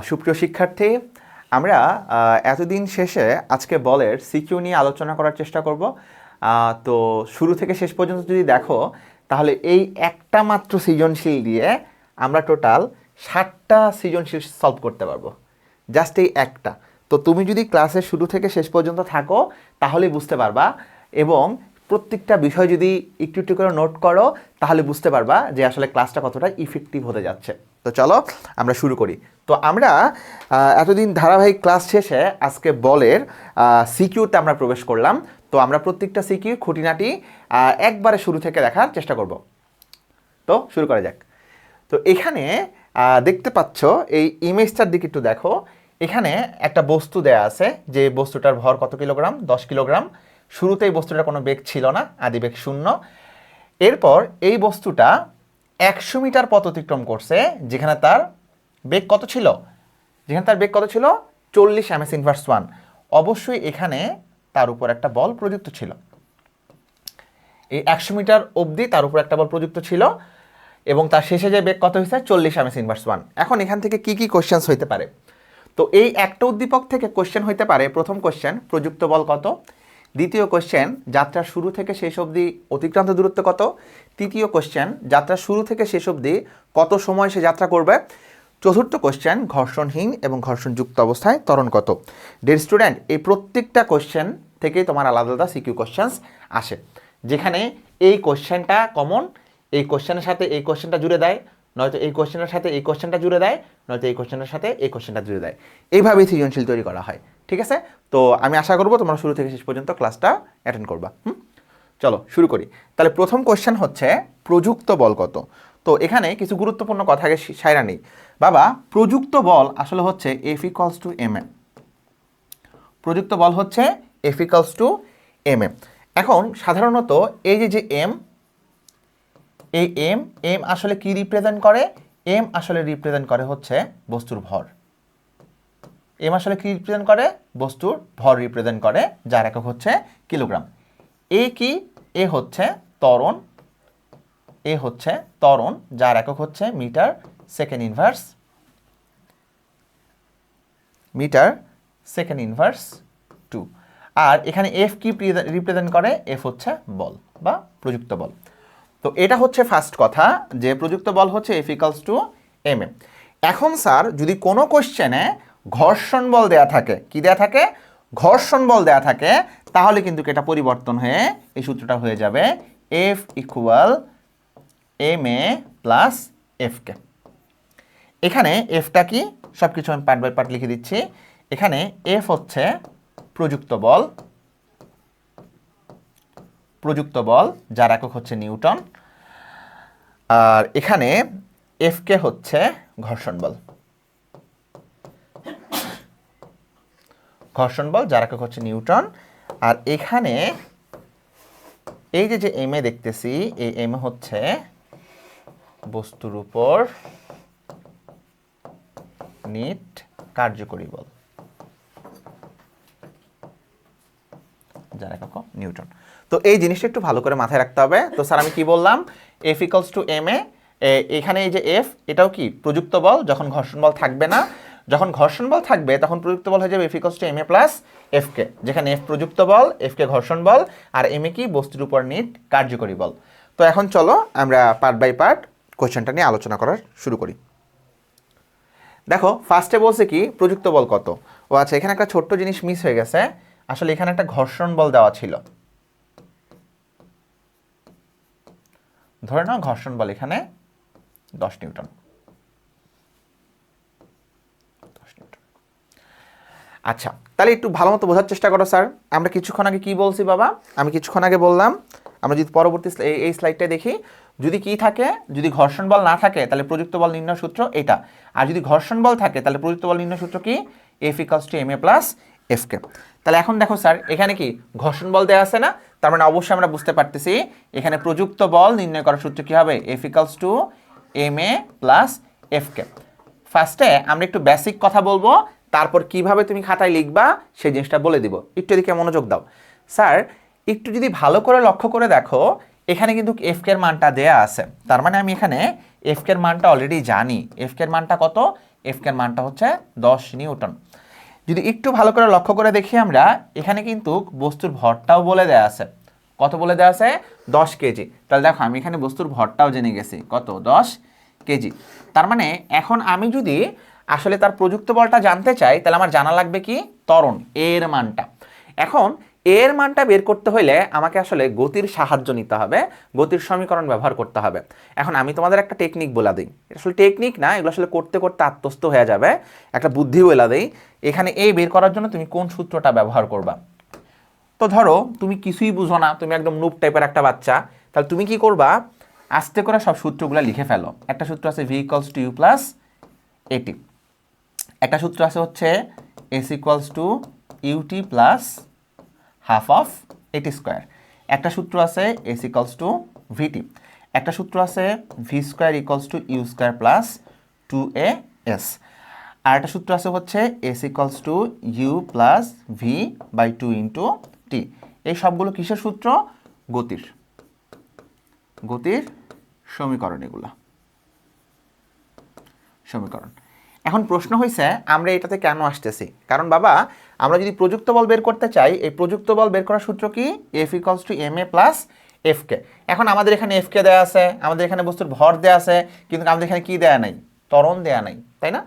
সুপ্রিয় শিক্ষার্থী, আমরা এতদিন শেষে আজকে বলের সিকিউ নিয়ে আলোচনা করার চেষ্টা করব। তো শুরু থেকে শেষ পর্যন্ত যদি দেখো তাহলে এই একটা মাত্র সৃজনশীল দিয়ে আমরা টোটাল 60টা সৃজনশীল সলভ করতে পারবো, জাস্ট এই একটা। তো তুমি যদি ক্লাসের শুরু থেকে শেষ পর্যন্ত থাকো তাহলেই বুঝতে পারবা, এবং প্রত্যেকটা বিষয় যদি একটু একটু করে নোট করো তাহলে বুঝতে পারবা যে আসলে ক্লাসটা কতটা ইফেক্টিভ হতে যাচ্ছে। তো চলো আমরা শুরু করি। তো আমরা এতদিন ধারাবাহিক ক্লাস শেষে আজকে বলের সিকিউতে আমরা প্রবেশ করলাম। তো আমরা প্রত্যেকটা সিকিউ খুঁটিনাটি একবারে শুরু থেকে দেখার চেষ্টা করব। তো শুরু করা যাক। তো এখানে দেখতে পাচ্ছ এই ইমেজটার দিকে একটু দেখো। এখানে একটা বস্তু দেয়া আছে, যে বস্তুটার ভর কত কিলোগ্রাম? 10 কিলোগ্রাম। শুরুতে এই বস্তুটার কোনো বেগ ছিল না, আদিবেগ 0। এরপর এই বস্তুটা 100 মিটার পথ অতিক্রম করছে, যেখানে তার বেগ কত ছিল? 40 ms/1। অবশ্যই এখানে তার উপর একটা বল প্রযুক্ত ছিল। এই 100 মিটার অবধি তার উপর একটা বল প্রযুক্ত ছিল, এবং তার শেষে যে বেগ কত হয়েছে? 40 ms/1। এখন এখান থেকে কি কি কোশ্চেন্স হইতে পারে? তো এই একটা উদ্দীপক থেকে কোশ্চেন হইতে পারে। প্রথম কোশ্চেন, প্রযুক্ত বল কত? দ্বিতীয় কোশ্চেন, যাত্রার শুরু থেকে শেষ অবধি অতিক্রান্ত দূরত্ব কত? তৃতীয় কোশ্চেন, যাত্রার শুরু থেকে শেষ অবধি কত সময় সে যাত্রা করবে? চতুর্থ কোশ্চেন, ঘর্ষণহীন এবং ঘর্ষণযুক্ত অবস্থায় ত্বরণ কত? ডিয়ার স্টুডেন্ট, এই প্রত্যেকটা কোশ্চেন থেকেই তোমার আলাদা আলাদা সিকিউ কোশ্চেন্স আসে, যেখানে এই কোশ্চেনটা কমন, এই কোশ্চেনের সাথে এই কোশ্চেনটা জুড়ে দেয়, নয়তো এই কোশ্চেনের সাথে এই কোশ্চেনটা জুড়ে দেয়, নয়তো এই কোশ্চেনের সাথে এই কোশ্চেনটা জুড়ে দেয়। এইভাবেই সৃজনশীল তৈরি করা হয়। ঠিক আছে? তো আমি আশা করবো তোমরা শুরু থেকে শেষ পর্যন্ত ক্লাসটা অ্যাটেন্ড করবা। চলো শুরু করি। তাহলে প্রথম কোশ্চেন হচ্ছে প্রযুক্ত বল কত? তো এখানে কিছু গুরুত্বপূর্ণ কথা আগে সাইরা নেই। বাবা, প্রযুক্ত বল আসলে হচ্ছে F = ma। প্রযুক্ত বল হচ্ছে F = ma। এখন সাধারণত এই যে এম, এই এম আসলে কি রিপ্রেজেন্ট করে? এম আসলে রিপ্রেজেন্ট করে হচ্ছে বস্তুর ভর। এম আসলে কি রিপ্রেজেন্ট করে? বস্তুর ভর রিপ্রেজেন্ট করে, যার একক হচ্ছে কিলোগ্রাম। এ কি? এ হচ্ছে ত্বরণ। এ হচ্ছে ত্বরণ, যার একক হচ্ছে metre second inverse. Metre second inverse 2। আর এখানে এফ কি রিপ্রেজেন্ট করে? এফ হচ্ছে বল বা প্রযুক্ত বল। তো এটা হচ্ছে ফার্স্ট কথা, যে প্রযুক্ত বল হচ্ছে F = ma। এখন স্যার, যদি কোনো কোশ্চেনে ঘর্ষণ বল দেয়া থাকে, কি দেয়া থাকে? ঘর্ষণ বল দেয়া থাকে, তাহলে কিন্তু এটা পরিবর্তন হয়ে এই সূত্রটা হয়ে যাবে F = ma + Fk। এখানে এফটা কি? সব কিছু আমি পার্ট বাই পার্ট লিখে দিচ্ছি। এখানে এফ হচ্ছে প্রযুক্ত বল, প্রযুক্ত বল যার একক হচ্ছে নিউটন। আর এখানে এফকে হচ্ছে ঘর্ষণ বল, ঘর্ষণ বল যার একক হচ্ছে নিউটন। আর এখানে এই যে এম এ দেখতেছি, এই এম হচ্ছে বস্তুর উপর নিট কার্যকরী বল, যার একক নিউটন। তো এই জিনিসটা একটু ভালো করে মাথায় রাখতে হবে। তো স্যার আমি কি বললাম? F = ma। এখানে এই যে এফ, এটাও কি প্রযুক্ত বল যখন ঘর্ষণ বল থাকবে না। যখন ঘর্ষণ বল থাকবে তখন প্রযুক্ত বল হয়ে যাবে F = ma + Fk, যেখানে এফ প্রযুক্ত বল, Fk ঘর্ষণ বল, আর ma কি? বস্তুর উপর নিট কার্যকরী বল। তো এখন চলো আমরা পার্ট বাই পার্ট কোশ্চেনটা নিয়ে আলোচনা করা শুরু করি। দেখো, ফার্স্টে বলছে কি প্রযুক্ত বল কত? ও আচ্ছা, এখানে একটা ছোট্ট জিনিস মিস হয়ে গেছে। আসলে এখানে একটা ঘর্ষণ বল দেওয়া ছিল। ধরে নাও ঘর্ষণ বল এখানে 10 নিউটন। আচ্ছা, তাহলে একটু ভালো মতো বোঝার চেষ্টা করো। স্যার আমরা কিছুক্ষণ আগে কি বলছি বাবা? আমি কিছুক্ষণ আগে বললাম, আমরা যদি পরবর্তী এই স্লাইডটা দেখি, যদি কি থাকে, যদি ঘর্ষণ বল না থাকে তাহলে প্রযুক্ত বল নির্ণয় সূত্র এটা। আর যদি ঘর্ষণ বল থাকে তাহলে প্রযুক্ত বল নির্ণয় সূত্র কি? F = ma + Fk। তাহলে এখন দেখো স্যার, এখানে কি ঘর্ষণ বল দেওয়া আছে না? তার মানে অবশ্যই আমরা বুঝতে পারতেছি এখানে প্রযুক্ত বল নির্ণয় করার সূত্র কি হবে? F = ma + Fk। ফার্স্টে আমরা একটু বেসিক কথা বলবো, তারপর কিভাবে তুমি খাতায় লিখবা সেই জিনিসটা বলে দিব। একটু এদিকে মনোযোগ দাও। স্যার একটু যদি ভালো করে লক্ষ্য করে দেখো, এখানে কিন্তু এফ কে এর মানটা দেয়া আছে, তার মানে আমি এখানে এফ কে এর মানটা অলরেডি জানি। এফ কে এর মানটা কত? এফ কে এর মানটা হচ্ছে 10 নিউটন। যদি একটু ভালো করে লক্ষ্য করে দেখি আমরা, এখানে কিন্তু বস্তুর ভরটাও বলে দেয়া আছে। কত বলে দেওয়া আছে? 10 কেজি। তাহলে দেখো আমি এখানে বস্তুর ভরটাও জেনে গেছি, কত? 10 কেজি। তার মানে এখন আমি যদি আসলে তার প্রযুক্ত বলটা জানতে চাই, তাহলে আমার জানা লাগবে কি? ত্বরণ, এর মানটা। এখন এর মানটা বের করতে হলে আমাকে আসলে গতির সাহায্য নিতে হবে, গতির সমীকরণ ব্যবহার করতে হবে। এখন আমি তোমাদের একটা টেকনিক বলে দিই, আসলে টেকনিক না, এগুলো আসলে করতে করতে আত্মস্থ হয়ে যাবে, একটা বুদ্ধি বলে দিই। এখানে এ বের করার জন্য তুমি কোন সূত্রটা ব্যবহার করবা? তো ধরো তুমি কিছুই বুঝো না, তুমি একদম নুব টাইপের একটা বাচ্চা, তাহলে তুমি কি করবা? আস্তে করে সব সূত্রগুলো লিখে ফেলো। একটা সূত্র আছে v equals to you plus a t, একটা সূত্র আছে হচ্ছে S equals to u t plus half of a t square, একটা সূত্র আছে এস ইকুয়ালস টু ভিটি, একটা সূত্র আছে V square equals to you square plus 2as, আর একটা সূত্র আছে হচ্ছে S equals to you plus V by 2 into T. এই সবগুলো কিসের সূত্র? গতির, গতির সমীকরণ, এগুলো সমীকরণ। এখন প্রশ্ন হয়েছে আমরা এটাতে কেন আসতেছি? কারণ বাবা, আমরা যদি প্রযুক্ত বল বের করতে চাই, এই প্রযুক্ত বল বের করার সূত্র কি? F equals to M A plus F কে। এখন আমাদের এখানে এফ কে দেওয়া আছে, আমাদের এখানে বস্তুর ভর দেওয়া আছে, কিন্তু আমাদের এখানে কি দেয়া নাই? ত্বরণ দেয়া নাই, তাই না?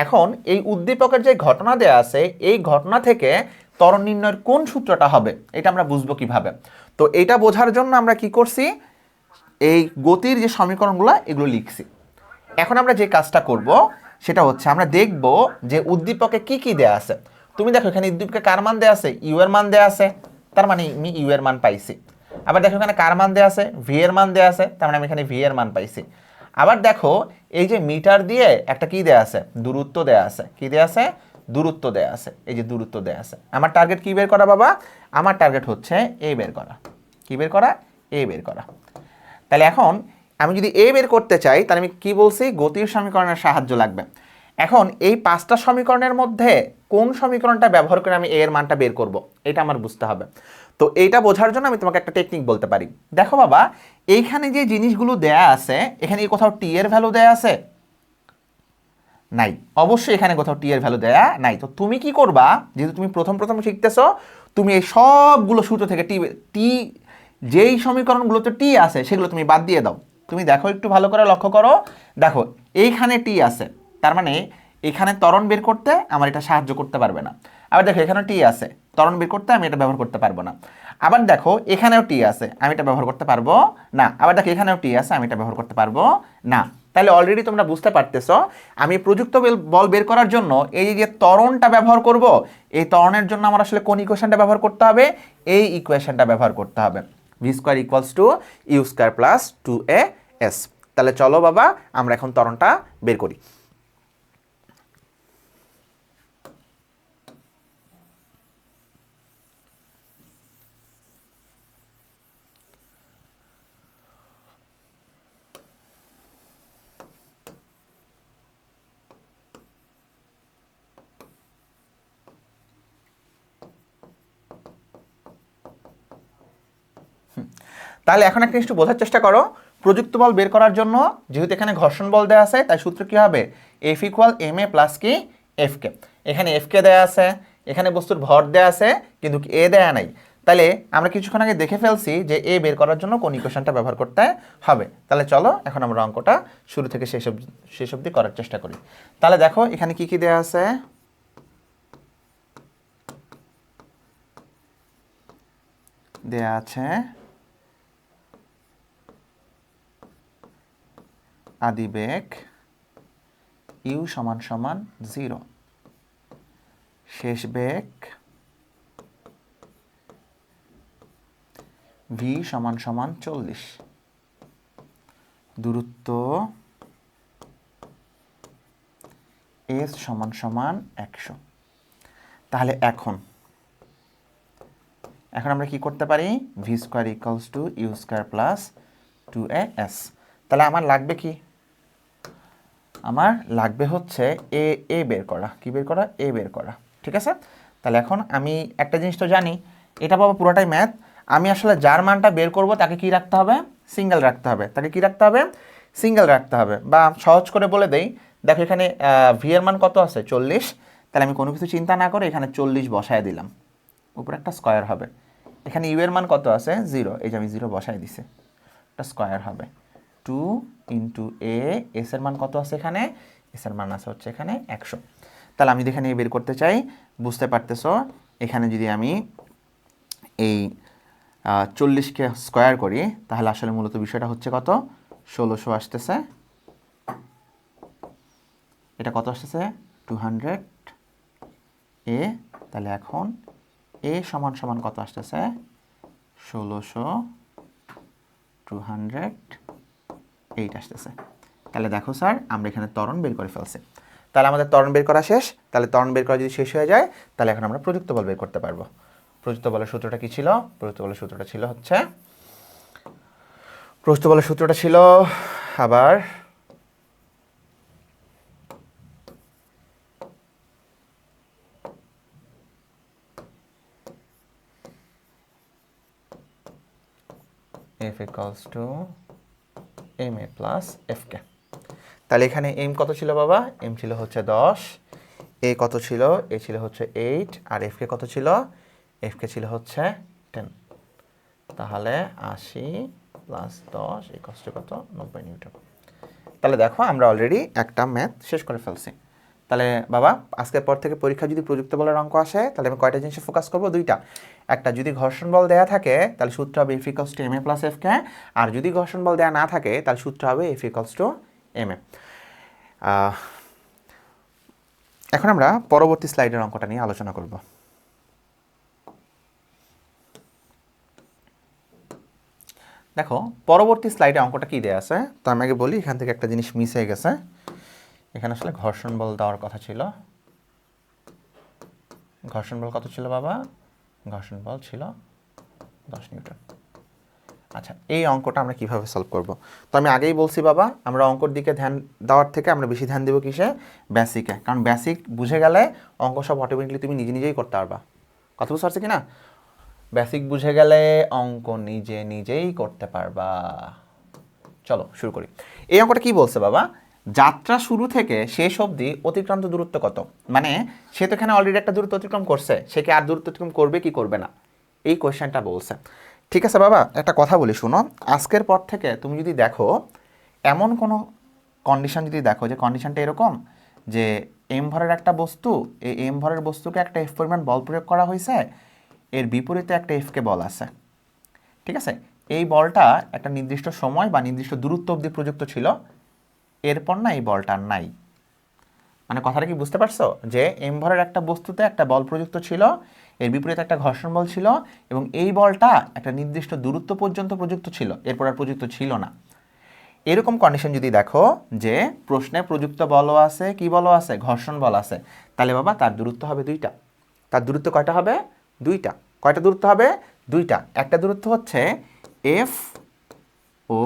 এখন এই উদ্দীপকের যে ঘটনা দেয়া আছে, এই ঘটনা থেকে ত্বরণ নির্ণয়ের কোন সূত্রটা হবে, এটা আমরা বুঝবো কিভাবে? তো এটা বোঝার জন্য আমরা কি করছি? এই গতির যে সমীকরণগুলো এগুলো লিখছি। এখন আমরা যে কাজটা করব সেটা হচ্ছে আমরা দেখব যে উদ্দীপকে কি কি দেয়া আছে। তুমি দেখো এখানে উদ্দীপকে কার মান দেয়া আছে? ইউ এর মান দেয়া আছে, তার মানে আমি ইউ এর মান পাইছি। আবার দেখো এখানে কার মান দেয়া আছে? ভি এর মান দেয়া আছে, তার মানে আমি এখানে ভি এর মান পাইছি। আবার দেখো এই যে মিটার দিয়ে একটা কি দেয়া আছে? দূরত্ব দেয়া আছে। কি দেয়া আছে? দূরত্ব দেয়া আছে। এই যে দূরত্ব দেয়া আছে। আমার টার্গেট কি বের করা বাবা? আমার টার্গেট হচ্ছে এ বের করা। কি বের করা? এ বের করা। তাহলে এখন আমি যদি এ বের করতে চাই, তাহলে আমি কি বলছি? গতির সমীকরণের সাহায্য লাগবে। এখন এই 5টা সমীকরণের মধ্যে কোন সমীকরণটা ব্যবহার করে আমি এ এর মানটা বের করব, এটা আমার বুঝতে হবে। তো এইটা বোঝার জন্য আমি তোমাকে একটা টেকনিক বলতে পারি। দেখো বাবা, এইখানে যে জিনিসগুলো দেয়া আছে, এখানে কি কোথাও টি এর ভ্যালু দেয়া আছে? নাই, অবশ্যই এখানে কোথাও টি এর ভ্যালু দেয়া নাই। তো তুমি কি করবা? যেহেতু তুমি প্রথম প্রথম শিখতেছো, তুমি এই সবগুলো সূত্র থেকে টি টি যেই সমীকরণগুলোতে টি আছে সেগুলো তুমি বাদ দিয়ে দাও। তুমি দেখো একটু ভালো করে লক্ষ্য করো, দেখো এইখানে টি আছে, তার মানে এখানে ত্বরণ বের করতে আমার এটা সাহায্য করতে পারবে না। আবার দেখো এখানেও টি আছে, ত্বরণ বের করতে আমি এটা ব্যবহার করতে পারবো না। আবার দেখো এখানেও টি আছে, আমি এটা ব্যবহার করতে পারবো না। আবার দেখো এখানেও টি আছে, আমি এটা ব্যবহার করতে পারবো না। তাহলে অলরেডি তোমরা বুঝতে পারতেছো আমি প্রযুক্ত বল বের করার জন্য এই যে ত্বরণটা ব্যবহার করব, এই ত্বরণের জন্য আমার আসলে কোন ইকুয়েশনটা ব্যবহার করতে হবে? এই ইকুয়েশনটা ব্যবহার করতে হবে, v square equals to you square plus 2as। তাহলে চলো বাবা আমরা এখন ত্বরণটা বের করি। তাহলে এখন একটা জিনিস বোঝার চেষ্টা করো, প্রযুক্ত বল বের করার জন্য যেহেতু এখানে ঘর্ষণ বল দেওয়া আছে, তাই সূত্র কি হবে? F equal M A plus কি এফ কে। এখানে এফ কে দেওয়া আছে, এখানে বস্তুর ভর দেওয়া আছে, কিন্তু এ দেয়া নাই। তাহলে আমরা কিছুক্ষণ আগে দেখে ফেলছি যে এ বের করার জন্য কোন ইকুয়েশনটা ব্যবহার করতে হবে। তাহলে চলো এখন আমরা অঙ্কটা শুরু থেকে শেষ অবধি করার চেষ্টা করি। তাহলে দেখো এখানে কি কি দেওয়া আছে? দেয়া আছে আদিবেগ ইউ সমান সমান 0, শেষ বেগ ভি সমান সমান 40, দূরত্ব এস সমান সমান 100। তাহলে এখন আমরা কি করতে পারি? V square equals to you square plus 2as। তাহলে আমার লাগবে কি? আমার লাগবে হচ্ছে এ বের করা। কি বের করা? এ বের করা, ঠিক আছে? তাহলে এখন আমি একটা জিনিস তো জানি, এটা বাবা পুরোটাই ম্যাথ। আমি আসলে যার মানটা বের করব তাকে কি রাখতে হবে, সিঙ্গেল রাখতে হবে, তাকে কি রাখতে হবে, সিঙ্গেল রাখতে হবে। বা সহজ করে বলে দেই, দেখো এখানে ভি এর মান কত আছে 40, তাহলে আমি কোনো কিছু চিন্তা না করে এখানে 40 বসায় দিলাম, উপরে একটা স্কয়ার হবে। এখানে ইউ এর মান কত আছে 0, এই যে আমি 0 বসায় দিছি, একটা স্কয়ার হবে। 2 ইন্টু এ, এস এর মান কত আছে এখানে, এস এর মান আছে হচ্ছে এখানে 100। তাহলে আমি এখানে বের করতে চাই, বুঝতে পারতেছো এখানে যদি আমি এই 40কে স্কয়ার করি তাহলে আসলে মূলত বিষয়টা হচ্ছে কত, 1600 আসতেছে। এটা কত আসতেছে 200 এ, তাহলে এখন এ সমান সমান কত আসতেছে 1600 208 আসতেছে। তাহলে দেখো স্যার আমরা এখানে ত্বরণ বের করে ফেলছি। তাহলে আমাদের ত্বরণ বের করা শেষ। তাহলে ত্বরণ বের করা যদি শেষ হয়ে যায় তাহলে এখন আমরা প্রযুক্ত বল বের করতে পারবো। প্রযুক্ত বলের সূত্রটা কি ছিল, প্রযুক্ত বলের সূত্রটা ছিল হচ্ছে, প্রযুক্ত বলের সূত্রটা ছিল আবার F equals to ma plus fk। তাহলে এখানে m কত ছিল বাবা, m ছিল হচ্ছে 10, a কত ছিল, a ছিল হচ্ছে 8, আর fk কত ছিল, fk ছিল হচ্ছে 10। তাহলে 80 প্লাস 10 ইকুয়ালস টু কত, 90 নিউটন। তাহলে দেখো আমরা অলরেডি একটা ম্যাথ শেষ করে ফেলছি। তাহলে বাবা আজকের পর থেকে পরীক্ষা যদি প্রযুক্ত বলের অঙ্ক আসে তাহলে আমি কয়টা জিনিসে ফোকাস করব, দুইটা। একটা, যদি ঘর্ষণ বল দেয়া থাকে তাহলে সূত্র হবে F equals to ma plus fk, আর যদি ঘর্ষণ বল দেয়া না থাকে তাহলে সূত্র হবে F equals to ma। এখন আমরা পরবর্তী স্লাইডের অঙ্কটা নিয়ে আলোচনা করব। দেখো পরবর্তী স্লাইডে অঙ্কটা কি দেয়া আছে, তো আমি আগে বলি এখান থেকে একটা জিনিস মিস হয়ে গেছে। এখানে আসলে ঘর্ষণ বল দেওয়ার কথা ছিল। ঘর্ষণ বল কত ছিল বাবা, ঘর্ষণ বল ছিল 10 নিউটন। আচ্ছা এই অঙ্কটা আমরা কিভাবে সলভ করব, তো আমি আগেই বলছি বাবা আমরা অঙ্কর দিকে ধ্যান দেওয়ার থেকে আমরা বেশি ধ্যান দেব কিসে, বেসিকে। কারণ বেসিক বুঝে গেলে অঙ্ক সব অটোমেটিকলি তুমি নিজে নিজেই করতে পারবা। কথা বুঝতে পারছি কি না, বেসিক বুঝে গেলে অঙ্ক নিজে নিজেই করতে পারবা। চলো শুরু করি। এই অঙ্কটা কি বলছে বাবা, যাত্রা শুরু থেকে শেষ অবধি অতিক্রান্ত দূরত্ব কত, মানে সে তো এখানে অলরেডি একটা দূরত্ব অতিক্রম করছে, সে কি আর দূরত্ব অতিক্রম করবে কি করবে না, এই কোয়েশ্চেনটা বলছে। ঠিক আছে বাবা, একটা কথা বলি শোনো, আজকের পর থেকে তুমি যদি দেখো এমন কোনো কন্ডিশন যদি দেখো যে কন্ডিশনটা এরকম যে এম ভরের একটা বস্তু, এই এম ভরের বস্তুকে একটা এফ পরিমাণ বল প্রয়োগ করা হয়েছে, এর বিপরীতে একটা এফকে বল আছে, ঠিক আছে, এই বলটা একটা নির্দিষ্ট সময় বা নির্দিষ্ট দূরত্ব অবধি প্রযুক্ত ছিল, এরপর না এই বলটা নাই। মানে কথাটা কি বুঝতে পারছো, যে এম ভরের একটা বস্তুতে একটা বল প্রযুক্ত ছিল, এর বিপরীতে একটা ঘর্ষণ বল ছিল, এবং এই বলটা একটা নির্দিষ্ট দূরত্ব পর্যন্ত প্রযুক্ত ছিল, এরপর আর প্রযুক্ত ছিল না। এরকম কন্ডিশন যদি দেখো যে প্রশ্নে প্রযুক্ত বলও আছে, কি বলও আছে, ঘর্ষণ বল আছে, তাহলে বাবা তার দূরত্ব হবে দুইটা। তার দূরত্ব কয়টা হবে, দুইটা। কয়টা দূরত্ব হবে, দুইটা। একটা দূরত্ব হচ্ছে এফ ও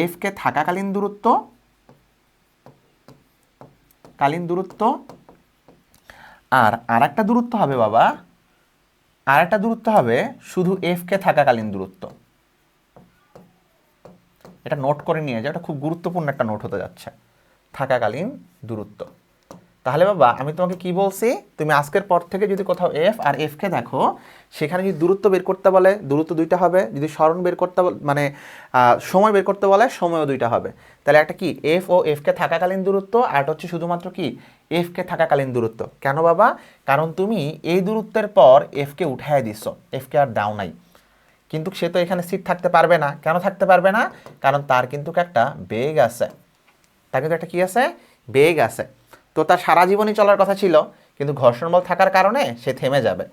এফকে থাকাকালীন দূরত্ব, কালীন দূরত্ব, আর আরেকটা দূরত্ব হবে বাবা, আরেকটা দূরত্ব হবে শুধু এফকে থাকাকালীন দূরত্ব। এটা নোট করে নিয়ে যাও, এটা খুব গুরুত্বপূর্ণ একটা নোট হতে যাচ্ছে, থাকাকালীন দূরত্ব। তাহলে বাবা আমি তোমাকে কি বলছি, তুমি আজকের পর থেকে যদি কোথাও এফ আর এফকে দেখো, সেখানে যদি দূরত্ব বের করতে বলে দূরত্ব দুইটা হবে, যদি স্মরণ বের করতে মানে সময় বের করতে বলে সময়ও দুইটা হবে। তাহলে একটা কি এফ ও এফকে থাকাকালীন দূরত্ব, আর একটা হচ্ছে শুধুমাত্র কি এফকে থাকাকালীন দূরত্ব। কেন বাবা, কারণ তুমি এই দূরত্বের পর এফকে উঠায় দিচ্ছ, এফকে আর দাও নাই, কিন্তু সে তো এখানে স্থির থাকতে পারবে না। কেন থাকতে পারবে না, কারণ তার কিন্তু একটা বেগ আছে, তার কিন্তু একটা কি আছে, বেগ আছে। তো তার সারা জীবনই চলার কথা ছিল, কিন্তু ঘর্ষণ বল থাকার কারণে সে থেমে যাবে।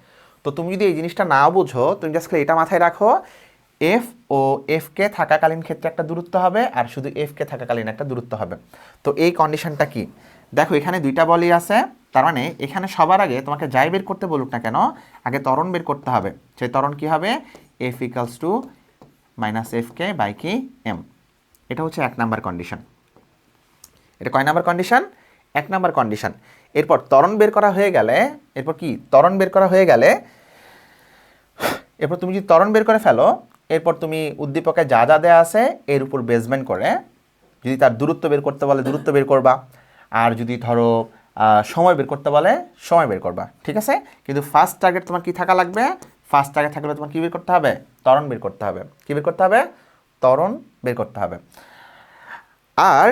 তো তুমি যদি এই জিনিসটা না বুঝো, তুমি জাস্ট এটা মাথায় রাখো, এফ ও এফকে থাকাকালীন ক্ষেত্রে একটা দূরত্ব হবে, আর শুধু এফকে থাকাকালীন একটা দূরত্ব হবে। তো এই কন্ডিশনটা কি, দেখো এখানে দুইটা বলই আছে, তার মানে এখানে সবার আগে তোমাকে যাই বের করতে বলুক না কেন, আগে ত্বরণ বের করতে হবে। সেই ত্বরণ কি হবে, f equals to minus f k by কি এম। এটা হচ্ছে 1 নাম্বার কন্ডিশন। এটা কয় নাম্বার কন্ডিশন, 1 নাম্বার কন্ডিশন। এরপর ত্বরণ বের করা হয়ে গেলে, এরপর কি ত্বরণ বের করা হয়ে গেলে এরপর তুমি যদি ত্বরণ বের করে ফেলো, এরপর তুমি উদ্দীপকে যা যা দেওয়া আছে এর উপর বেসমেন্ট করে যদি তার দূরত্ব বের করতে বলে দূরত্ব বের করবা, আর যদি ধরো সময় বের করতে বলে সময় বের করবা, ঠিক আছে। কিন্তু ফার্স্ট টার্গেট তোমার কি থাকা লাগবে? ফার্স্ট টার্গেট থাকলে তোমার কী বের করতে হবে? ত্বরণ বের করতে হবে। কী বের করতে হবে? ত্বরণ বের করতে হবে। আর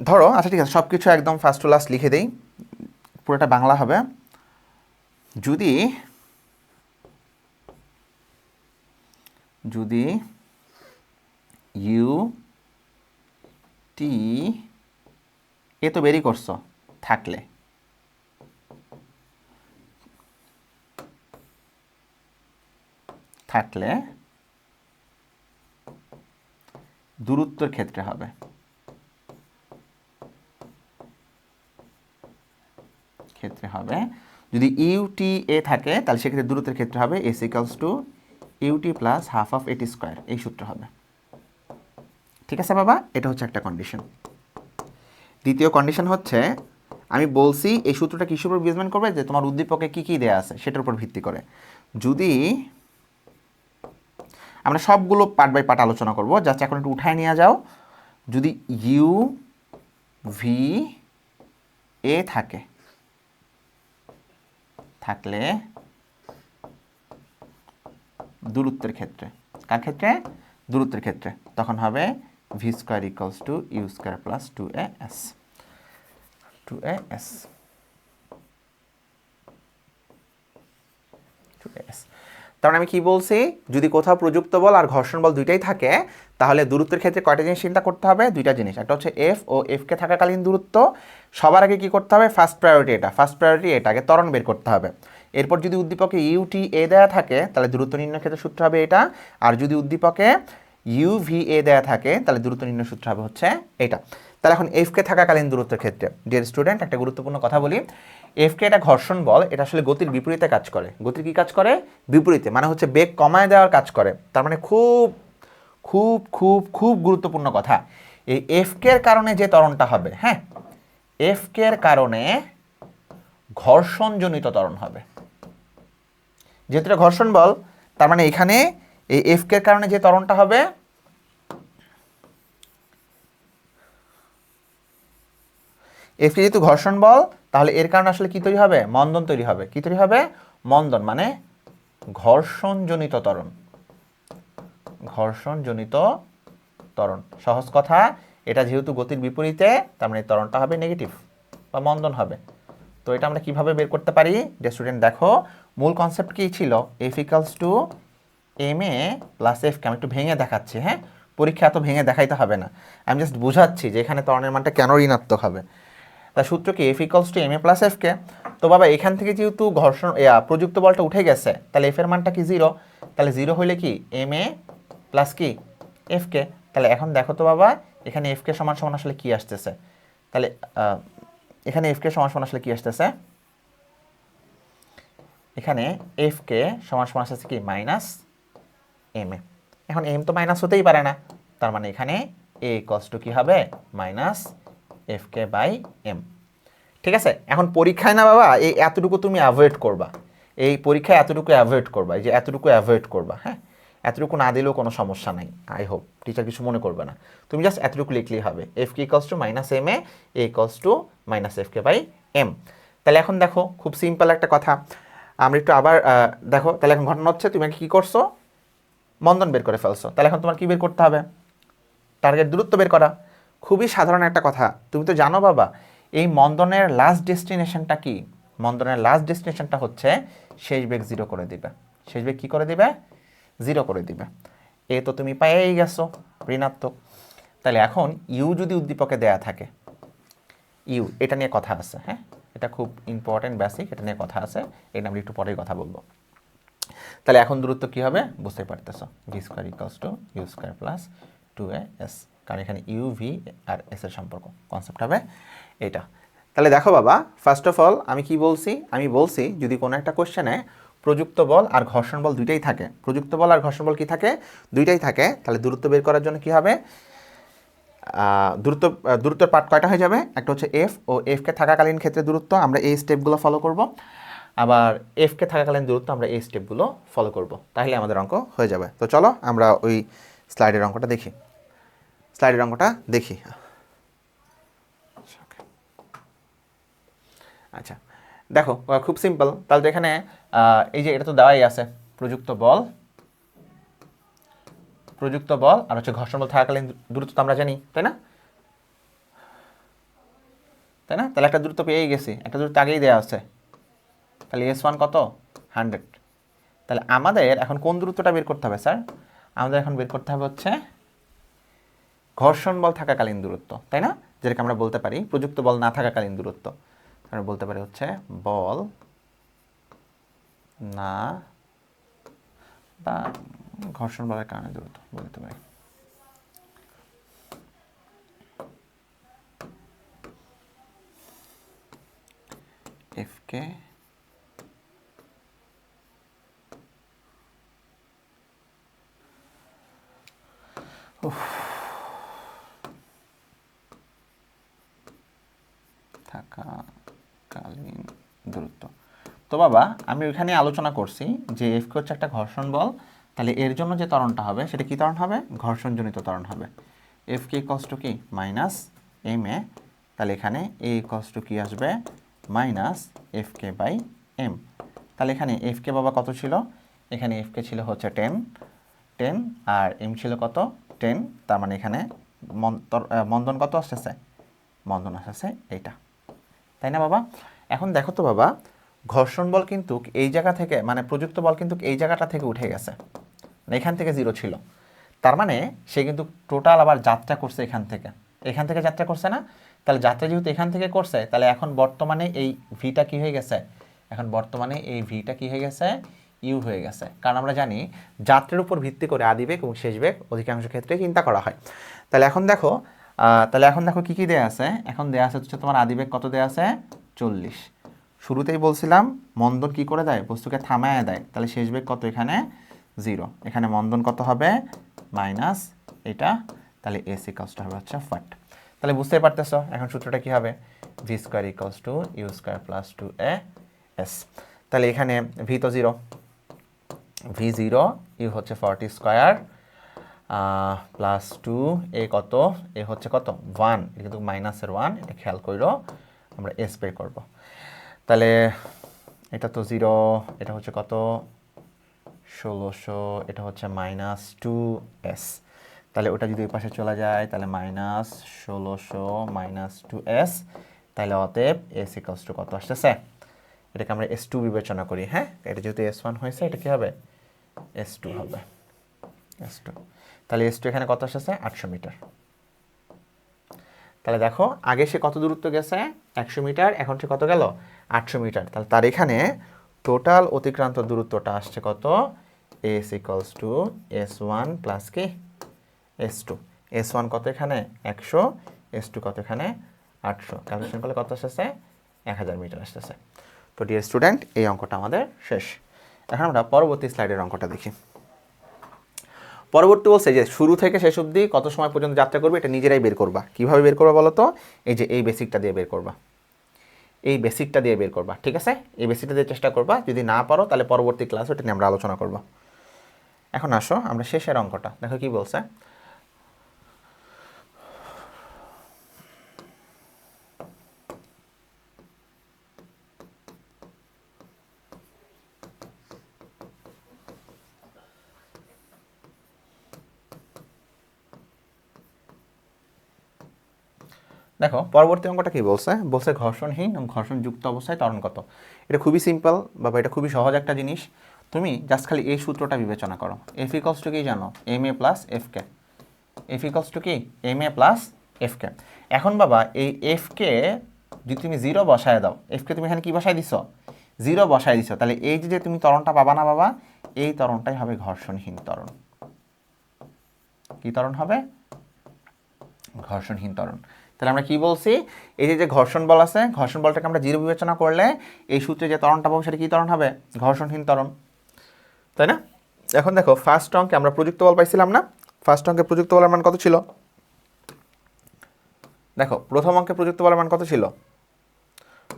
ধরো, আচ্ছা ঠিক আছে, সব কিছু একদম ফার্স্ট টু লাস্ট লিখে দেই, পুরোটা বাংলা হবে। যদি যদি ইউ টি এ তো বেরই করছো থাকলে দূরত্বের ক্ষেত্রে হবে। যদি ইউটি এ থাকে তাহলে সেক্ষেত্রে দূরত্বের ক্ষেত্রে হবে s equals to u t plus half of a t square, এই সূত্র হবে। ঠিক আছে বাবা, এটা হচ্ছে একটা কন্ডিশন। দ্বিতীয় কন্ডিশন হচ্ছে, আমি বলছি এই সূত্রটা কিসের উপর বেসমেন্ট করবে? যে তোমার উদ্দীপকে কী কী দেওয়া আছে সেটার উপর ভিত্তি করে। যদি আমরা সবগুলো পার্ট বাই পার্ট আলোচনা করব, জাস্ট এখন একটু উঠায় নিয়ে যাও। যদি ইউ ভি এ থাকলে দূরত্বের ক্ষেত্রে, কার ক্ষেত্রে? দূরত্বের ক্ষেত্রে, তখন হবে v square equals to you square plus 2as। তার মানে আমি কি বলছি? যদি কোথাও প্রযুক্ত বল আর ঘর্ষণ বল দুইটাই থাকে, তাহলে দূরত্বের ক্ষেত্রে কয়টা জিনিস চিন্তা করতে হবে? দুইটা জিনিস। একটা হচ্ছে এফ ও এফকে থাকাকালীন দূরত্ব। সবার আগে কি করতে হবে? ফার্স্ট প্রায়োরিটি এটা আগে ত্বরণ বের করতে হবে। এরপর যদি উদ্দীপকে ইউটি এ দেয়া থাকে তাহলে দূরত্ব নির্ণয়ের ক্ষেত্রে সূত্র হবে এটা। আর যদি উদ্দীপকে ইউভি এ দেয়া থাকে তাহলে দূরত্ব নির্ণয় সূত্র হবে হচ্ছে এটা। তাহলে এখন এফকে থাকাকালীন দূরত্বের ক্ষেত্রে, ডিয়ার স্টুডেন্ট, একটা গুরুত্বপূর্ণ কথা বলি। এফকে এটা ঘর্ষণ বল, এটা আসলে গতির বিপরীতে কাজ করে। গতির কি কাজ করে? বিপরীতে, মানে হচ্ছে বেগ কমায় দেওয়ার কাজ করে। তার মানে খুব খুব খুব খুব গুরুত্বপূর্ণ কথা, এই এফকে এর কারণে যে ত্বরণটা হবে, হ্যাঁ, এফকে এর কারণে ঘর্ষণজনিত ত্বরণ হবে। যেহেতু এটা ঘর্ষণ বল, তার মানে এখানে এই এফকে এর কারণে যে ত্বরণটা হবে, এফকে যেহেতু ঘর্ষণ বল, তাহলে এর কারণে আসলে কি তৈরি হবে? মন্দন তৈরি হবে। কি তৈরি হবে? মন্দন, মানে ঘর্ষণজনিত ত্বরণ। সহজ কথা, এটা যেহেতু গতির বিপরীতে, তার মানে ত্বরণটা হবে নেগেটিভ বা মন্দন হবে। তো এটা আমরা কিভাবে বের করতে পারি? যে স্টুডেন্ট দেখো, মূল কনসেপ্ট কি ছিল? F equals to M A plus F K. আমি একটু ভেঙে দেখাচ্ছি, হ্যাঁ, পরীক্ষা এত ভেঙে দেখাইতে হবে না, আমি জাস্ট বোঝাচ্ছি যে এখানে ত্বরণের মানটা কেন ঋণাত্মক হবে। তার সূত্র কি? F equals to M A plus F K. তো বাবা, এখান থেকে যেহেতু ঘর্ষণ প্রযুক্ত বলটা উঠে গেছে, তাহলে এফ এর মানটা কি 0। তাহলে 0 হইলে কি এম এ প্লাস কি এফ কে। তাহলে এখন দেখো তো বাবা, এখানে এফ কে সমান সমান আসলে কি আসতেছে? তাহলে এখানে এফ কে সমান সমান আসলে কি আসতেছে? এখানে এফ কে সমান সমান আসতেছে কি? Minus M A. এখন এম তো মাইনাস হতেই পারে না, তার মানে এখানে এ ইকুয়ালস টু কি হবে? Minus f k by m. ঠিক আছে। এখন পরীক্ষায় না বাবা, এই এতটুকু তুমি অ্যাভয়েড করবা, এই পরীক্ষায় এতটুকু অ্যাভয়েড করবা, এই যে এতটুকু অ্যাভয়েড করবা, হ্যাঁ, এতটুকু না দিলেও কোনো সমস্যা নাই, আই হোপ টিচার কিছু মনে করবে না। তুমি জাস্ট এতটুকু লিখলেই হবে, f k equals to minus M a equals to minus f k by M. তাহলে এখন দেখো, খুব সিম্পল একটা কথা, আমরা একটু আবার দেখো। তাহলে এখন ঘটনা হচ্ছে, তুমি কী করছো? মন্দন বের করে ফেলছো। তাহলে এখন তোমার কী বের করতে হবে? টার্গেট দূরত্ব বের করা। খুবই সাধারণ একটা কথা, তুমি তো জানো বাবা, এই মন্দনের লাস্ট ডেস্টিনেশনটা কি? মন্দনের লাস্ট ডেস্টিনেশনটা হচ্ছে শেষ বেগ 0 করে দিবে। শেষ বেগ কী করে দিবে? 0 করে দিবে। এ তো তুমি পেয়েই গেছো ঋণাত্মক। তাহলে এখন ইউ যদি উদ্দীপকে দেয়া থাকে, ইউ, এটা নিয়ে কথা আছে, হ্যাঁ, এটা খুব ইম্পর্টেন্ট বেসিক, এটা নিয়ে কথা আছে, এটা আমরা একটু পরেই কথা বলবো। তাহলে এখন দূরত্ব কী হবে? বুঝতে পারতেছো, v square equals to you square plus 2as, কারণ এখানে ইউ ভি আর এস এর সম্পর্ক, কনসেপ্ট হবে এটা। তাহলে দেখো বাবা, ফার্স্ট অফ অল আমি কি বলছি? আমি বলছি যদি কোনো একটা কোশ্চেনে প্রযুক্ত বল আর ঘর্ষণ বল দুইটাই থাকে, প্রযুক্ত বল আর ঘর্ষণ বল কি থাকে? দুইটাই থাকে, তাহলে দূরত্ব বের করার জন্য কি হবে? দূরত্বের পার্ট কয়টা হয়ে যাবে? একটা হচ্ছে এফ ও এফকে থাকাকালীন ক্ষেত্রে দূরত্ব, আমরা এই স্টেপগুলো ফলো করব। আবার এফকে থাকাকালীন দূরত্ব আমরা এই স্টেপগুলো ফলো করব, তাহলে আমাদের অঙ্ক হয়ে যাবে। তো চলো আমরা ওই স্লাইডের অঙ্কটা দেখি। আচ্ছা দেখো খুব সিম্পল। তাহলে তো এখানে এই যে এটা তো দেওয়াই আছে, প্রযুক্ত বল আর হচ্ছে ঘর্ষণ বল থাকাকালীন দূরত্ব তো আমরা জানি, তাই না? তাহলে একটা দূরত্ব পেয়েই গেছি, একটা দূরত্ব আগেই দেওয়া আছে। তাহলে S1 কত? 100। তাহলে আমাদের এখন কোন দূরত্বটা বের করতে হবে স্যার? আমাদের এখন বের করতে হবে হচ্ছে ঘর্ষণ বল থাকাকালীন দূরত্ব, তাই না? যেটাকে আমরা বলতে পারি প্রযুক্ত বল না থাকাকালীন দূরত্ব। আমরা বলতে পারি হচ্ছে বল না বা ঘর্ষণ বলের কারণে দূরত্ব বলতে পারি। এফকে থাকাকালীন দূরত্ব। তো বাবা আমি ওইখানে আলোচনা করছি যে এফকে হচ্ছে একটা ঘর্ষণ বল, তাহলে এর জন্য যে ত্বরণটা হবে সেটা কি ত্বরণ হবে? ঘর্ষণজনিত ত্বরণ হবে। এফকে ইকুয়ালস টু কি? Minus M A. তাহলে এখানে এ ইকুয়ালস টু কি আসবে? Minus FK by M. তাহলে এখানে এফকে বাবা কত ছিল? এখানে এফকে ছিল হচ্ছে 10 আর এম ছিল কত? 10। তার মানে এখানে মন্দন কত আসতেছে? মন্দন আসতেছে এইটা, তাই না বাবা? এখন দেখো তো বাবা, ঘর্ষণ বল কিন্তু এই জায়গা থেকে, মানে প্রযুক্ত বল কিন্তু এই জায়গাটা থেকে উঠে গেছে, এখান থেকে 0 ছিল। তার মানে সে কিন্তু টোটাল আবার যাত্রা করছে এখান থেকে যাত্রা করছে না? তাহলে যাত্রা যেহেতু এখান থেকে করছে, তাহলে এখন বর্তমানে এই ভিটা কি হয়ে গেছে? ইউ হয়ে গেছে। কারণ আমরা জানি যাত্রার উপর ভিত্তি করে আদিবেগ এবং শেষ বেগ অধিকাংশ ক্ষেত্রে চিন্তা করা হয়। তাহলে এখন দেখো কি কি দেয়া আছে? এখন দেয়া আছে হচ্ছে তোমার আদিবেগ কত দেয়া আছে? 40। শুরুতেই বলছিলাম মন্দন কি করে দেয়? বস্তুকে থামায় দেয়। তাহলে শেষ বেগ কত? এখানে 0। এখানে মন্দন কত হবে? মাইনাস এটা। তাহলে এস ইকুয়ালস টু হবে হচ্ছে 40। তাহলে বুঝতেই পারতেছো এখন সূত্রটা কি হবে? V square equals to you square plus 2a s. তাহলে এখানে ভি তো 0, ভি 0, ইউ হচ্ছে 40 স্কোয়ার প্লাস 2 এ কত? এ হচ্ছে কত? 1। এটা কিন্তু মাইনাসের 1, এটা খেয়াল করো। আমরা এস বের করবো। তাহলে এটা তো 0, এটা হচ্ছে কত? 1600, এটা হচ্ছে মাইনাস 2s। তাহলে ওটা যদি ওই পাশে চলে যায় তাহলে মাইনাস 1600 মাইনাস 2s। তাহলে অতএব এস ইকুয়ালস টু কত আসতেছে? এটাকে আমরা S2 বিবেচনা করি। হ্যাঁ, এটা যেহেতু S1 হয়েছে, এটা কি হবে? S2 হবে। S2, তাহলে S2 এখানে কত আসছে? 800 মিটার। তাহলে দেখো আগে সে কত দূরত্ব গেছে? 100 মিটার। এখন সে কত গেল? 800 মিটার। তাহলে তার এখানে টোটাল অতিক্রান্ত দূরত্বটা আসছে কত? S equals to S1 plus কি? S2। S1 কত এখানে? 100, S2 কত এখানে? 800। ক্যালকুলেশন করলে কত আসছে? 1000 মিটার আসতেছে। তো ডিয়ার স্টুডেন্ট, এই অঙ্কটা আমাদের শেষ। এখন আমরা পরবর্তী স্লাইডের অঙ্কটা দেখি। পরবর্তী বলছে যে শুরু থেকে শেষ অবধি কত সময় পর্যন্ত যাত্রা করবে এটা নিজেরাই বের করবা। কিভাবে বের করবা বলো তো? এই যে এই বেসিকটা দিয়ে বের করবা। ঠিক আছে, এই বেসিকটা দিয়ে চেষ্টা করবা। যদি না পারো তাহলে পরবর্তী ক্লাসে এটা নিয়ে আমরা আলোচনা করব। এখন আসো আমরা শেষের অঙ্কটা দেখো কি বলছে। দেখো পরবর্তী অঙ্কটা কি বলছে? বলছে ঘর্ষণহীন এবং ঘর্ষণযুক্ত অবস্থায় ত্বরণ কত। এটা খুবই সিম্পল বাবা, এটা খুবই সহজ একটা জিনিস। তুমি জাস্ট খালি এই সূত্রটা বিবেচনা করো। এফ ইকলস টু কি জানো? M A plus F k. F equals to কি? এম এ প্লাস এফ কে। এখন বাবা এই এফ কে যদি তুমি 0 বসায় দাও, এফ কে তুমি এখানে কি বসায় দিছো? 0 বসায় দিছো। তাহলে এই যে তুমি ত্বরণটা পাবা না বাবা, এই ত্বরণটাই হবে ঘর্ষণহীন ত্বরণ। কি ত্বরণ হবে? ঘর্ষণহীন ত্বরণ। তাহলে আমরা কি বলছি? এই যে ঘর্ষণ বল আছে, ঘর্ষণ বলটাকে আমরা 0 বিবেচনা করলে এই সূত্রে যে ত্বরণটা পাবো সেটা কি ত্বরণ হবে? ঘর্ষণহীন ত্বরণ, তাই না? এখন দেখো ফার্স্ট অঙ্কে আমরা প্রযুক্ত বল পাইছিলাম না? ফার্স্ট অঙ্কে প্রযুক্ত বলের মান কত ছিল? দেখো প্রথম অঙ্কে প্রযুক্ত বলের মান কত ছিল?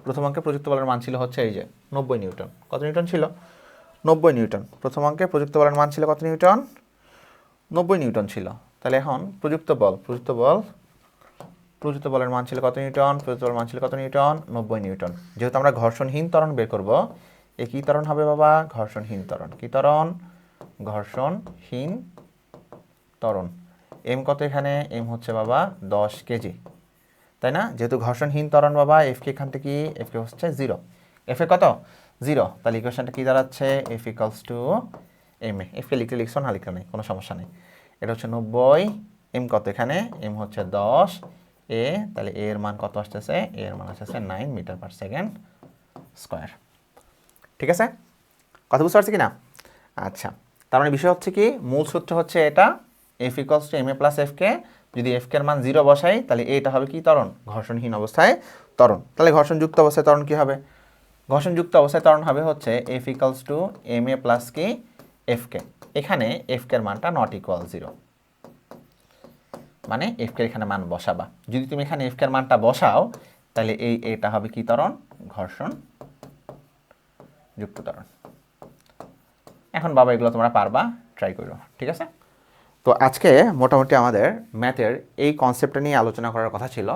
প্রথম অঙ্কে প্রযুক্ত বলের মান ছিল হচ্ছে এই যে 90 নিউটন। কত নিউটন ছিল? 90 নিউটন। প্রথম অঙ্কে প্রযুক্ত বলের মান ছিল কত নিউটন? 90 নিউটন ছিল। তাহলে এখন প্রযুক্ত বলের মান ছিল কত নিউটন? প্রযুক্ত বলের মান ছিল কত নিউটন? 90 নিউটন। যেহেতু আমরা ঘর্ষণহীন ত্বরণ বের করব, এ কী ত্বরণ হবে বাবা? ঘর্ষণহীন ত্বরণ। কী ত্বরণ? ঘর্ষণহীন ত্বরণ। এম কত এখানে? এম হচ্ছে বাবা 10 কেজি, তাই না? যেহেতু ঘর্ষণহীন ত্বরণ বাবা, এফ কে এখান থেকে এফ কে হচ্ছে 0, এফ এ কত? 0। তাহলে ইকুয়েশনটা কী দাঁড়াচ্ছে? F equals to M A. F K লিখলে লিখছো, না লিখলে নেই, কোনো সমস্যা নেই। এটা হচ্ছে 90, এম কত এখানে? এম হচ্ছে 10, এ, তাহলে এ এর মান কত আসতেছে? এ এর মান আসতেছে 9 মিটার পার সেকেন্ড স্কোয়ার। ঠিক আছে, কথা বুঝতে পারছি কি না? আচ্ছা, তার মানে বিষয় হচ্ছে কি, মূল সূত্র হচ্ছে এটা, F equals to M A plus F K. যদি এফ কে এর মান 0 বসাই, তাহলে এটা হবে কি ত্বরণ? ঘর্ষণহীন অবস্থায় ত্বরণ। তাহলে ঘর্ষণযুক্ত অবস্থায় ত্বরণ কি হবে? ঘর্ষণযুক্ত অবস্থায় ত্বরণ হবে হচ্ছে f equals to M A plus কি এফ কে। এখানে এফ কে এর মানটা নট ইকুয়াল 0, মানে এফ কে এখানে মান বসাবা। যদি তুমি এখানে এফ কে এর মানটা বসাও, তাহলে এটা হবে কি ত্বরণ? ঘর্ষণ যুক্ত ত্বরণ। এখন বাবা এগুলো তোমরা পারবা, ট্রাই করো, ঠিক আছে? তো আজকে মোটামুটি আমাদের ম্যাথের এই কনসেপ্টটা নিয়ে আলোচনা করার কথা ছিল।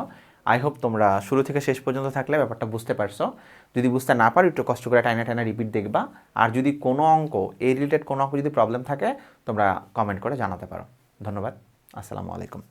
আই হোপ তোমরা শুরু থেকে শেষ পর্যন্ত থাকলে ব্যাপারটা বুঝতে পারছো। যদি বুঝতে না পারো, একটু কষ্ট করে টাইনা রিপিট দেখবা। আর যদি কোনো অঙ্ক, এই রিলেটেড কোনো অঙ্ক যদি প্রবলেম থাকে, তোমরা কমেন্ট করে জানাতে পারো। ধন্যবাদ, আসসালামু আলাইকুম।